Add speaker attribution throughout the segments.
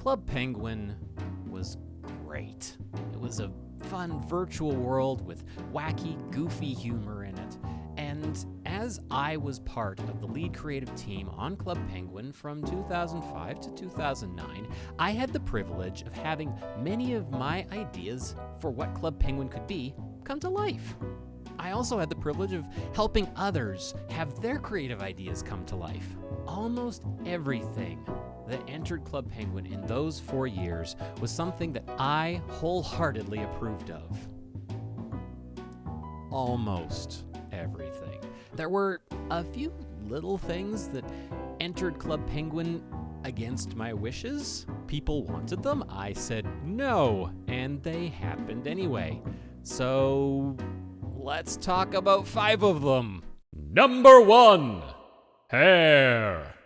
Speaker 1: Club Penguin was great. It was a fun virtual world with wacky, goofy humor in it. And as I was part of the lead creative team on Club Penguin from 2005 to 2009, I had the privilege of having many of my ideas for what Club Penguin could be come to life. I also had the privilege of helping others have their creative ideas come to life. Almost everything that entered Club Penguin in those 4 years was something that I wholeheartedly approved of. Almost everything. There were a few little things that entered Club Penguin against my wishes. People wanted them. I said no, and they happened anyway. So let's talk about 5 of them. Number 1, hair.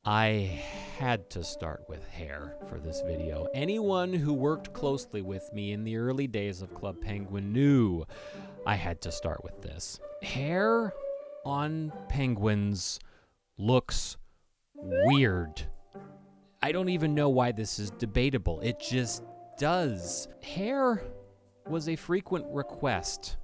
Speaker 1: I had to start with hair for this video. Anyone who worked closely with me in the early days of Club Penguin knew I had to start with this. Hair on penguins looks weird. I don't even know why this is debatable. It just does. Hair was a frequent request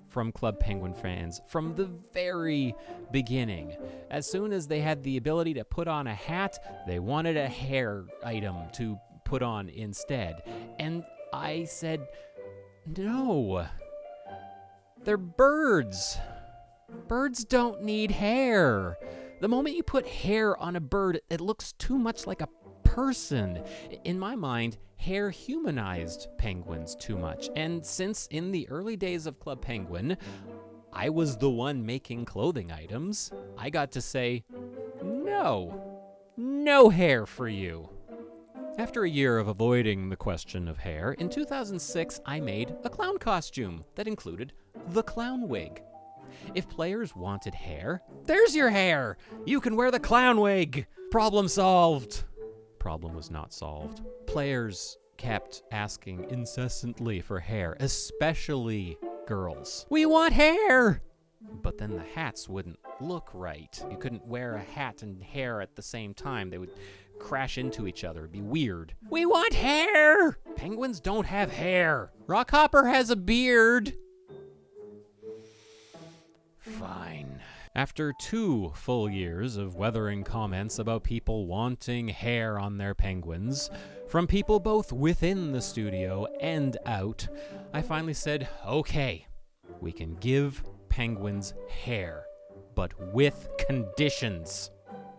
Speaker 1: from Club Penguin fans from the very beginning. As soon as they had the ability to put on a hat, they wanted a hair item to put on instead. And I said, no. They're birds. Birds don't need hair. The moment you put hair on a bird, it looks too much like a person. In my mind, hair humanized penguins too much. And since in the early days of Club Penguin, I was the one making clothing items, I got to say, no hair for you. After a year of avoiding the question of hair, in 2006, I made a clown costume that included the clown wig. If players wanted hair, there's your hair! You can wear the clown wig! Problem solved! Problem was not solved. Players kept asking incessantly for hair, especially girls. We want hair! But then the hats wouldn't look right. You couldn't wear a hat and hair at the same time. They would crash into each other. It'd be weird. We want hair! Penguins don't have hair. Rockhopper has a beard. Fine. After 2 full years of weathering comments about people wanting hair on their penguins, from people both within the studio and out, I finally said, okay, we can give penguins hair, but with conditions.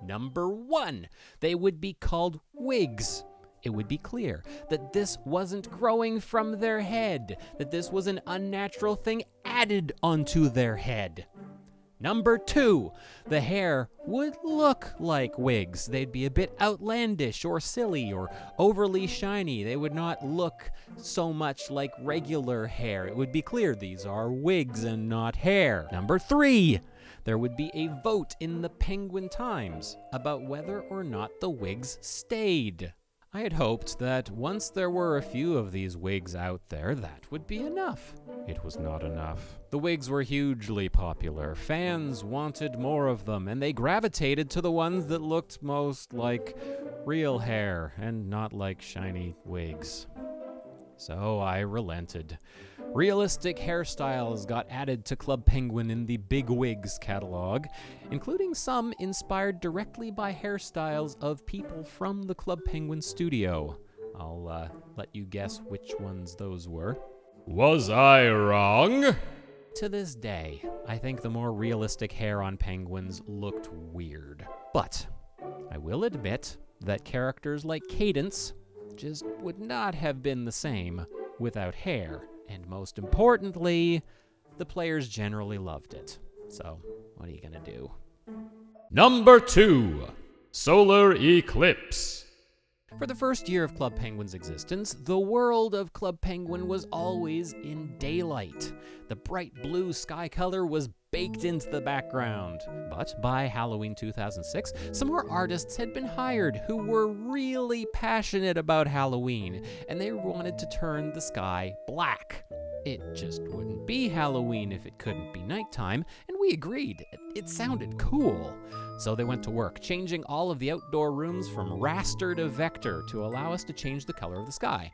Speaker 1: Number 1, they would be called wigs. It would be clear that this wasn't growing from their head, that this was an unnatural thing added onto their head. Number 2, the hair would look like wigs. They'd be a bit outlandish or silly or overly shiny. They would not look so much like regular hair. It would be clear these are wigs and not hair. Number 3, there would be a vote in the Penguin Times about whether or not the wigs stayed. I had hoped that once there were a few of these wigs out there, that would be enough. It was not enough. The wigs were hugely popular. Fans wanted more of them, and they gravitated to the ones that looked most like real hair and not like shiny wigs. So I relented. Realistic hairstyles got added to Club Penguin in the Big Wigs catalog, including some inspired directly by hairstyles of people from the Club Penguin studio. I'll let you guess which ones those were. Was I wrong? To this day, I think the more realistic hair on penguins looked weird. But I will admit that characters like Cadence just would not have been the same without hair. And most importantly, the players generally loved it. So, what are you gonna do? Number 2, Solar Eclipse. For the first year of Club Penguin's existence, the world of Club Penguin was always in daylight. The bright blue sky color was baked into the background. But by Halloween 2006, some more artists had been hired who were really passionate about Halloween, and they wanted to turn the sky black. It just wouldn't be Halloween if it couldn't be nighttime, and we agreed. It sounded cool. So they went to work, changing all of the outdoor rooms from raster to vector to allow us to change the color of the sky,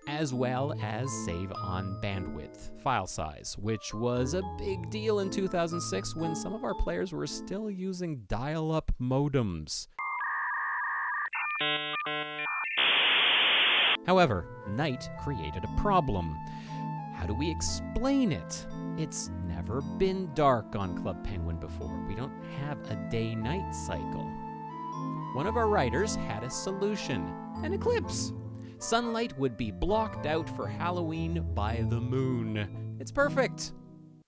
Speaker 1: as well as save on bandwidth, file size, which was a big deal in 2006 when some of our players were still using dial-up modems. However, night created a problem. How do we explain it? It's never been dark on Club Penguin before. We don't have a day-night cycle. One of our writers had a solution: an eclipse. Sunlight would be blocked out for Halloween by the moon. It's perfect.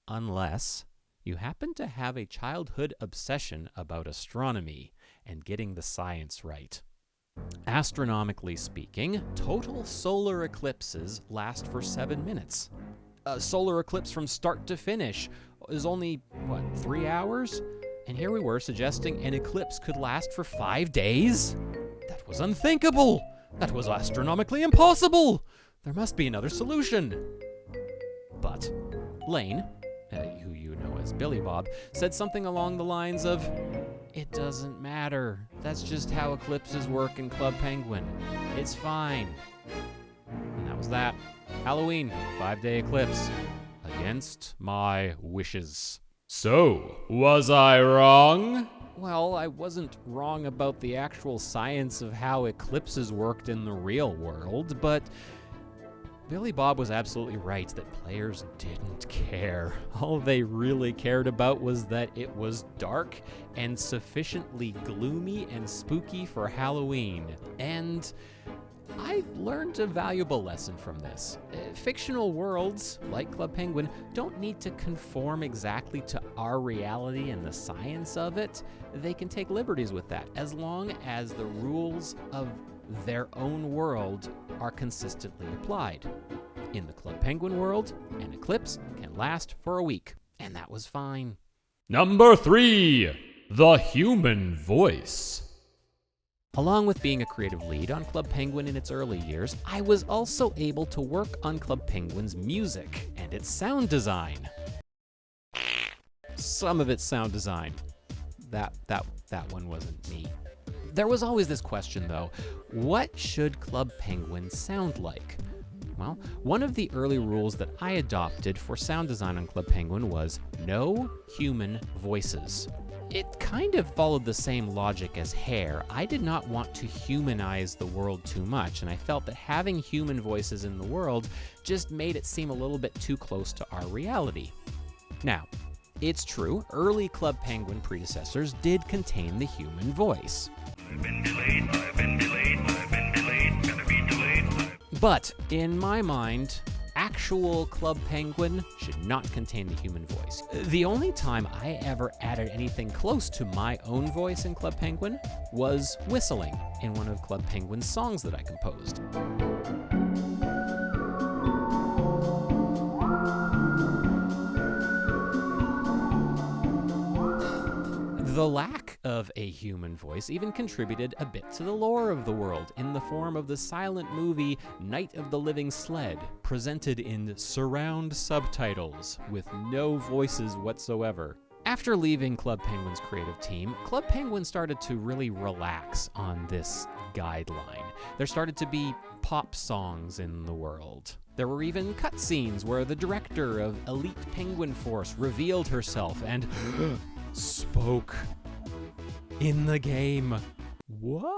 Speaker 1: Unless you happen to have a childhood obsession about astronomy and getting the science right. Astronomically speaking, total solar eclipses last for 7 minutes. A solar eclipse from start to finish is only, 3 hours? And here we were suggesting an eclipse could last for 5 days? That was unthinkable! That was astronomically impossible! There must be another solution. But Lane, who you know as Billy Bob, said something along the lines of, "It doesn't matter. That's just how eclipses work in Club Penguin. It's fine." And that was that. Halloween, 5-day eclipse. Against my wishes. So, was I wrong? Well, I wasn't wrong about the actual science of how eclipses worked in the real world, but Billy Bob was absolutely right that players didn't care. All they really cared about was that it was dark and sufficiently gloomy and spooky for Halloween. And I learned a valuable lesson from this. Fictional worlds, like Club Penguin, don't need to conform exactly to our reality and the science of it. They can take liberties with that, as long as the rules of their own world are consistently applied. In the Club Penguin world, an eclipse can last for a week, and that was fine. Number 3, the human voice. Along with being a creative lead on Club Penguin in its early years, I was also able to work on Club Penguin's music and its sound design. Some of its sound design. That one wasn't me. There was always this question, though: what should Club Penguin sound like? Well, one of the early rules that I adopted for sound design on Club Penguin was no human voices. It kind of followed the same logic as hair. I did not want to humanize the world too much, and I felt that having human voices in the world just made it seem a little bit too close to our reality. Now, it's true, early Club Penguin predecessors did contain the human voice. I've been delayed, gonna be delayed. But, in my mind, actual Club Penguin should not contain the human voice. The only time I ever added anything close to my own voice in Club Penguin was whistling in one of Club Penguin's songs that I composed. The lack of a human voice even contributed a bit to the lore of the world in the form of the silent movie Night of the Living Sled, presented in surround subtitles with no voices whatsoever. After leaving Club Penguin's creative team, Club Penguin started to really relax on this guideline. There started to be pop songs in the world. There were even cutscenes where the director of Elite Penguin Force revealed herself and spoke in the game. What?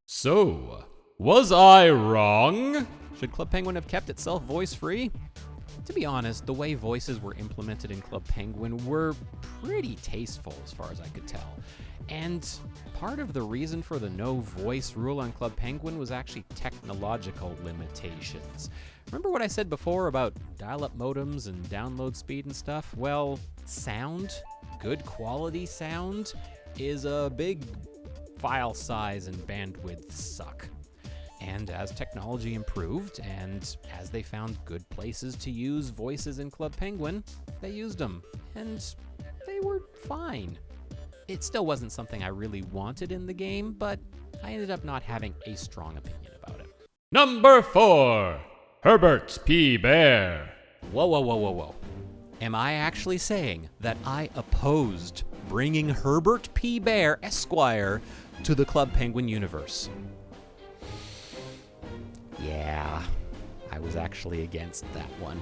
Speaker 1: So, was I wrong? Should Club Penguin have kept itself voice-free? To be honest, the way voices were implemented in Club Penguin were pretty tasteful as far as I could tell. And part of the reason for the no voice rule on Club Penguin was actually technological limitations. Remember what I said before about dial-up modems and download speed and stuff? Well, sound, good quality sound, is a big file size and bandwidth suck. And as technology improved, and as they found good places to use voices in Club Penguin, they used them, and they were fine. It still wasn't something I really wanted in the game, but I ended up not having a strong opinion about it. Number 4, Herbert P. Bear. Whoa. Am I actually saying that I opposed bringing Herbert P. Bear, Esquire, to the Club Penguin universe? Yeah, I was actually against that one.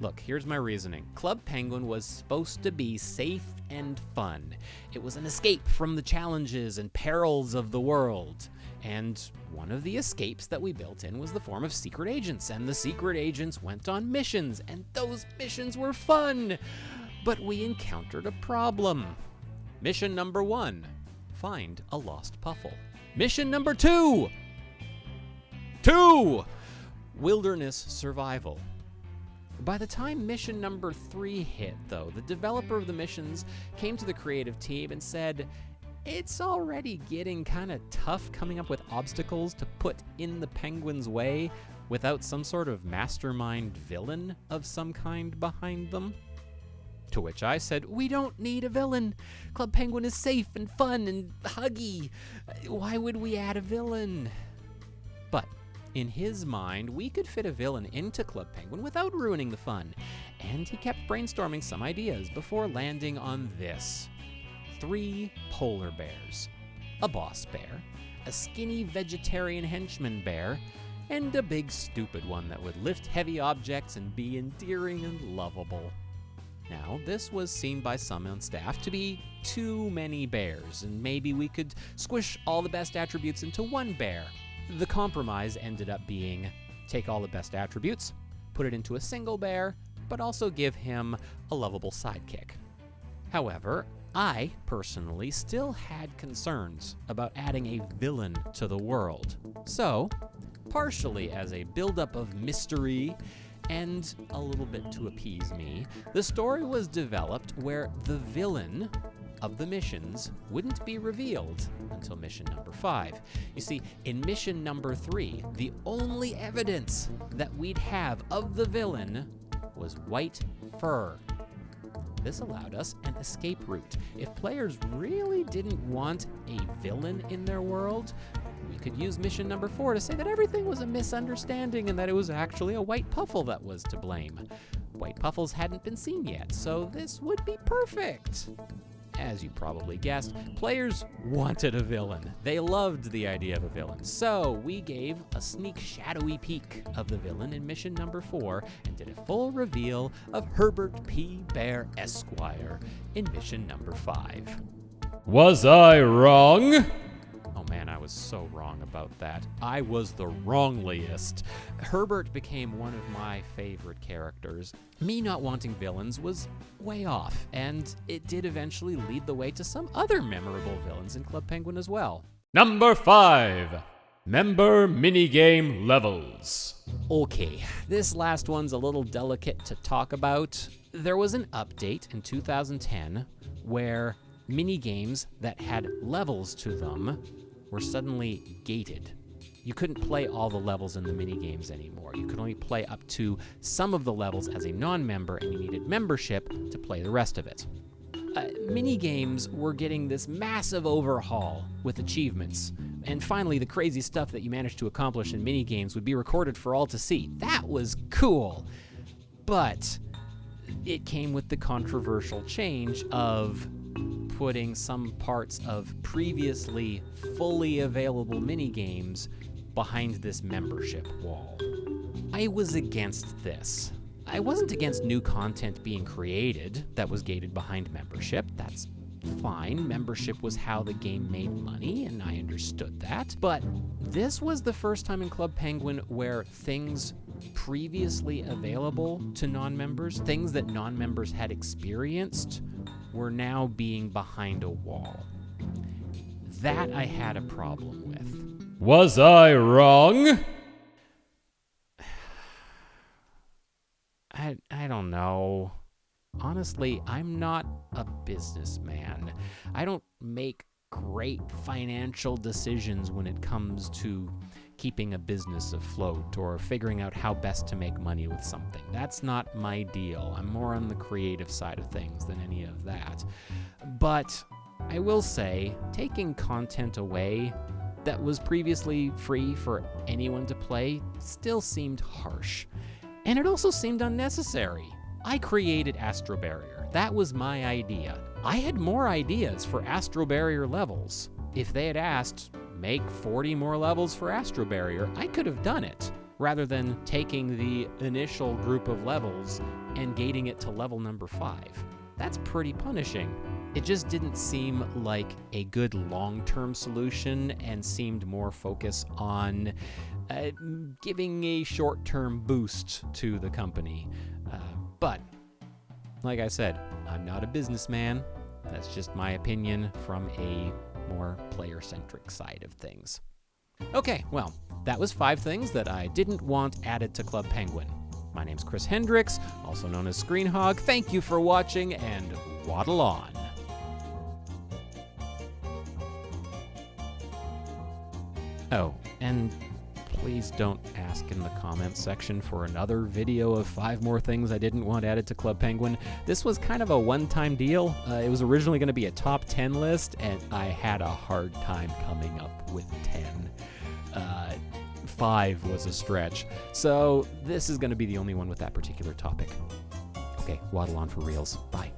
Speaker 1: Look, here's my reasoning. Club Penguin was supposed to be safe and fun. It was an escape from the challenges and perils of the world. And one of the escapes that we built in was the form of secret agents, and the secret agents went on missions, and those missions were fun. But we encountered a problem. Mission number 1, find a lost puffle. Mission number 2, wilderness survival. By the time mission number 3 hit, though, the developer of the missions came to the creative team and said, it's already getting kind of tough coming up with obstacles to put in the Penguin's way without some sort of mastermind villain of some kind behind them. To which I said, we don't need a villain. Club Penguin is safe and fun and huggy. Why would we add a villain? But in his mind, we could fit a villain into Club Penguin without ruining the fun. And he kept brainstorming some ideas before landing on this. 3 polar bears, a boss bear, a skinny vegetarian henchman bear, and a big stupid one that would lift heavy objects and be endearing and lovable. Now, this was seen by some on staff to be too many bears, and maybe we could squish all the best attributes into one bear. The compromise ended up being take all the best attributes, put it into a single bear, but also give him a lovable sidekick. However, I personally still had concerns about adding a villain to the world. So, partially as a buildup of mystery and a little bit to appease me, the story was developed where the villain of the missions wouldn't be revealed until mission number 5. You see, in mission number 3, the only evidence that we'd have of the villain was white fur. This allowed us an escape route. If players really didn't want a villain in their world, we could use mission number 4 to say that everything was a misunderstanding and that it was actually a white puffle that was to blame. White puffles hadn't been seen yet, so this would be perfect. As you probably guessed, players wanted a villain. They loved the idea of a villain. So we gave a sneak, shadowy peek of the villain in mission number 4 and did a full reveal of Herbert P. Bear, Esquire in mission number 5.
Speaker 2: Was I wrong?
Speaker 1: Oh man, I was so wrong about that. I was the wrongliest. Herbert became one of my favorite characters. Me not wanting villains was way off, and it did eventually lead the way to some other memorable villains in Club Penguin as well.
Speaker 2: Number 5, member minigame levels.
Speaker 1: Okay, this last one's a little delicate to talk about. There was an update in 2010 where minigames that had levels to them were suddenly gated. You couldn't play all the levels in the minigames anymore. You could only play up to some of the levels as a non-member, and you needed membership to play the rest of it. Minigames were getting this massive overhaul with achievements, and finally the crazy stuff that you managed to accomplish in minigames would be recorded for all to see. That was cool, but it came with the controversial change of putting some parts of previously fully available minigames behind this membership wall. I was against this. I wasn't against new content being created that was gated behind membership. That's fine. Membership was how the game made money, and I understood that. But this was the first time in Club Penguin where things previously available to non-members, things that non-members had experienced, were now being behind a wall. That I had a problem with.
Speaker 2: Was I wrong?
Speaker 1: I don't know. Honestly, I'm not a businessman. I don't make great financial decisions when it comes to keeping a business afloat or figuring out how best to make money with something. That's not my deal. I'm more on the creative side of things than any of that. But I will say, taking content away that was previously free for anyone to play still seemed harsh. And it also seemed unnecessary. I created Astro Barrier. That was my idea. I had more ideas for Astro Barrier levels. If they had asked, make 40 more levels for Astro Barrier, I could have done it, rather than taking the initial group of levels and gating it to level number 5. That's pretty punishing. It just didn't seem like a good long-term solution and seemed more focused on giving a short-term boost to the company. But, like I said, I'm not a businessman. That's just my opinion from a more player-centric side of things. Okay, well, that was 5 things that I didn't want added to Club Penguin. My name's Chris Hendricks, also known as Screen Hog. Thank you for watching, and waddle on. Oh, and please don't ask in the comments section for another video of 5 more things I didn't want added to Club Penguin. This was kind of a one-time deal. It was originally going to be a top 10 list, and I had a hard time coming up with 10. 5 was a stretch. So this is going to be the only one with that particular topic. Okay, waddle on for reals. Bye.